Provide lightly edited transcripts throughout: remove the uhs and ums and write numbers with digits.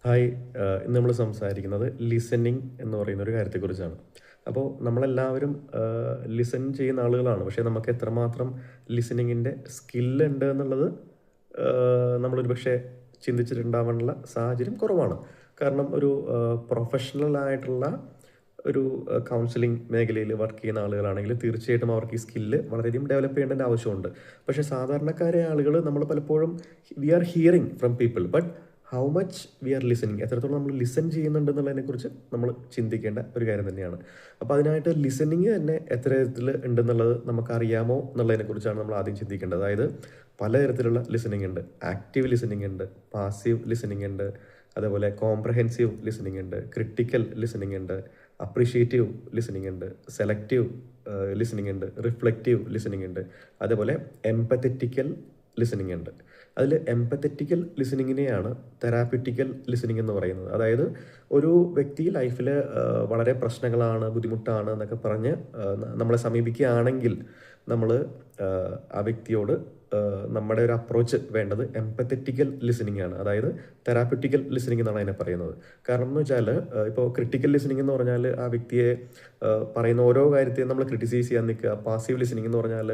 Hi. ഇന്ന് നമ്മൾ സംസാരിക്കുന്നത് ലിസണിങ് എന്ന് പറയുന്ന ഒരു കാര്യത്തെക്കുറിച്ചാണ്. അപ്പോൾ നമ്മളെല്ലാവരും ലിസൺ ചെയ്യുന്ന ആളുകളാണ്. പക്ഷേ നമുക്ക് എത്രമാത്രം ലിസണിങ്ങിൻ്റെ സ്കില്ലുണ്ട് എന്നുള്ളത് നമ്മളൊരു പക്ഷേ ചിന്തിച്ചിട്ടുണ്ടാവാനുള്ള സാഹചര്യം കുറവാണ്. കാരണം ഒരു പ്രൊഫഷണൽ ആയിട്ടുള്ള ഒരു കൗൺസിലിംഗ് മേഖലയിൽ വർക്ക് ചെയ്യുന്ന ആളുകളാണെങ്കിൽ തീർച്ചയായിട്ടും അവർക്ക് ഈ സ്കില്ല് വളരെയധികം ഡെവലപ്പ് ചെയ്യേണ്ടതിൻ്റെ ആവശ്യമുണ്ട്. പക്ഷേ സാധാരണക്കാരായ ആളുകൾ നമ്മൾ പലപ്പോഴും we are hearing from people but how much we are listening, എത്രത്തോളം നമ്മൾ ലിസൺ ചെയ്യുന്നുണ്ട് എന്നുള്ളതിനെക്കുറിച്ച് നമ്മൾ ചിന്തിക്കേണ്ട ഒരു കാര്യം തന്നെയാണ്. അപ്പോൾ അതിനായിട്ട് ലിസണിങ് തന്നെ എത്ര തരത്തിൽ ഉണ്ടെന്നുള്ളത് നമുക്കറിയാമോ എന്നുള്ളതിനെക്കുറിച്ചാണ് നമ്മൾ ആദ്യം ചിന്തിക്കേണ്ടത്. അതായത് പലതരത്തിലുള്ള ലിസണിങ് ഉണ്ട്. ആക്റ്റീവ് ലിസണിങ് ഉണ്ട്, പാസീവ് ലിസണിങ് ഉണ്ട്, അതേപോലെ കോംപ്രഹെൻസീവ് ലിസണിങ് ഉണ്ട്, ക്രിട്ടിക്കൽ ലിസണിങ് ഉണ്ട്, അപ്രീഷിയേറ്റീവ് ലിസണിങ് ഉണ്ട്, സെലക്റ്റീവ് ലിസണിങ് ഉണ്ട്, റിഫ്ലക്റ്റീവ് ലിസണിങ് ഉണ്ട്, അതേപോലെ എംപത്തറ്റിക്കൽ ലിസണിങ് ഉണ്ട്. അതിൽ എംപത്തറ്റിക്കൽ ലിസണിങ്ങിനെയാണ് തെറാപ്യൂട്ടിക്കൽ ലിസണിങ് എന്ന് പറയുന്നത്. അതായത് ഒരു വ്യക്തി ലൈഫിൽ വളരെ പ്രശ്നങ്ങളാണ്, ബുദ്ധിമുട്ടാണ് എന്നൊക്കെ പറഞ്ഞ് നമ്മളെ സമീപിക്കുകയാണെങ്കിൽ നമ്മൾ ആ വ്യക്തിയോട് നമ്മുടെ ഒരു അപ്രോച്ച് വേണ്ടത് എംപത്തറ്റിക്കൽ ലിസണിങ് ആണ്. അതായത് തെറാപ്യൂട്ടിക്കൽ ലിസണിങ് എന്നാണ് അതിനെ പറയുന്നത്. കാരണം എന്ന് വെച്ചാൽ ഇപ്പോൾ ക്രിട്ടിക്കൽ ലിസണിങ് എന്ന് പറഞ്ഞാൽ ആ വ്യക്തിയെ പറയുന്ന ഓരോ കാര്യത്തെയും നമ്മൾ ക്രിട്ടിസൈസ് ചെയ്യാൻ നിൽക്കുക. പാസീവ് ലിസണിങ് എന്ന് പറഞ്ഞാൽ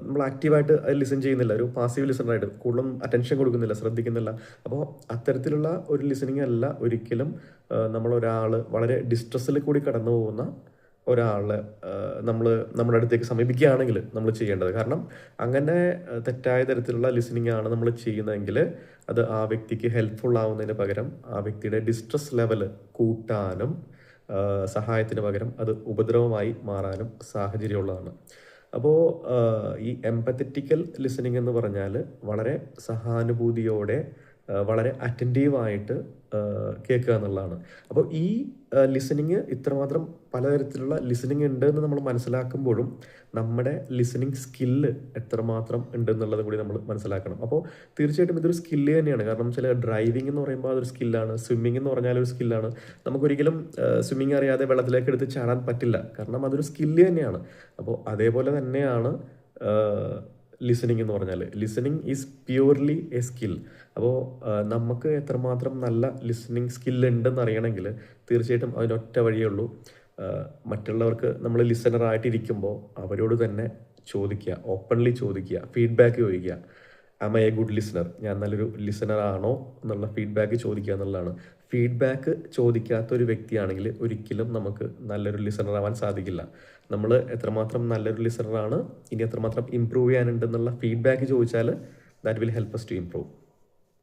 നമ്മൾ ആക്റ്റീവായിട്ട് അത് ലിസൺ ചെയ്യുന്നില്ല, ഒരു പാസീവ് ലിസണറായിട്ട് കൂടുതലും അറ്റൻഷൻ കൊടുക്കുന്നില്ല, ശ്രദ്ധിക്കുന്നില്ല. അപ്പോൾ അത്തരത്തിലുള്ള ഒരു ലിസണിങ് അല്ല ഒരിക്കലും നമ്മളൊരാൾ വളരെ ഡിസ്ട്രെസ്സിൽ കൂടി കടന്നു പോകുന്ന ഒരാളെ നമ്മുടെ അടുത്തേക്ക് സമീപിക്കുകയാണെങ്കിൽ നമ്മൾ ചെയ്യേണ്ടത്. കാരണം അങ്ങനെ തെറ്റായ തരത്തിലുള്ള ലിസണിങ് ആണ് നമ്മൾ ചെയ്യുന്നതെങ്കിൽ അത് ആ വ്യക്തിക്ക് ഹെൽപ്ഫുൾ ആവുന്നതിന് പകരം ആ വ്യക്തിയുടെ ഡിസ്ട്രെസ് ലെവല് കൂട്ടാനും സഹായത്തിന് പകരം അത് ഉപദ്രവമായി മാറാനും സാഹചര്യമുള്ളതാണ്. അപ്പോൾ ഈ എംപത്തറ്റിക്കൽ ലിസണിങ് എന്ന് പറഞ്ഞാൽ വളരെ സഹാനുഭൂതിയോടെ വളരെ അറ്റൻറ്റീവായിട്ട് കേൾക്കുക എന്നുള്ളതാണ്. അപ്പോൾ ഈ ലിസണിങ് ഇത്രമാത്രം പലതരത്തിലുള്ള ലിസണിങ് ഉണ്ട് എന്ന് നമ്മൾ മനസ്സിലാക്കുമ്പോഴും നമ്മുടെ ലിസണിങ് സ്കില്ല് എത്രമാത്രം ഉണ്ട് എന്നുള്ളത് കൂടി നമ്മൾ മനസ്സിലാക്കണം. അപ്പോൾ തീർച്ചയായിട്ടും ഇതൊരു സ്കില്ല് തന്നെയാണ്. കാരണം ചില ഡ്രൈവിംഗ് എന്ന് പറയുമ്പോൾ അതൊരു സ്കില്ലാണ്, സ്വിമ്മിങ് എന്ന് പറഞ്ഞാൽ ഒരു സ്കില്ലാണ്. നമുക്കൊരിക്കലും സ്വിമ്മിങ് അറിയാതെ വെള്ളത്തിലേക്ക് എടുത്ത് ചാടാൻ പറ്റില്ല, കാരണം അതൊരു സ്കില്ല് തന്നെയാണ്. അപ്പോൾ അതേപോലെ തന്നെയാണ് ലിസണിങ് എന്ന് പറഞ്ഞാൽ. Listening is purely A skill. അപ്പോൾ നമുക്ക് എത്രമാത്രം നല്ല ലിസണിങ് സ്കില്ല് ഉണ്ടെന്ന് അറിയണമെങ്കിൽ തീർച്ചയായിട്ടും അതിനൊറ്റ വഴിയേ ഉള്ളൂ. മറ്റുള്ളവർക്ക് നമ്മൾ ലിസണറായിട്ടിരിക്കുമ്പോൾ അവരോട് തന്നെ ചോദിക്കുക, ഓപ്പൺലി ചോദിക്കുക, ഫീഡ്ബാക്ക് ചോദിക്കുക. Am I a good listener, ഞാൻ നല്ലൊരു ലിസണർ ആണോ എന്നുള്ള ഫീഡ്ബാക്ക് ചോദിക്കുക എന്നുള്ളതാണ്. ഫീഡ്ബാക്ക് ചോദിക്കാത്ത ഒരു വ്യക്തിയാണെങ്കിൽ ഒരിക്കലും നമുക്ക് നല്ലൊരു ലിസണർ ആവാൻ സാധിക്കില്ല. നമ്മൾ എത്രമാത്രം നല്ലൊരു ലിസണറാണ്, ഇനി എത്രമാത്രം ഇമ്പ്രൂവ് ചെയ്യാനുണ്ടെന്നുള്ള ഫീഡ്ബാക്ക് ചോദിച്ചാൽ that will help us to improve.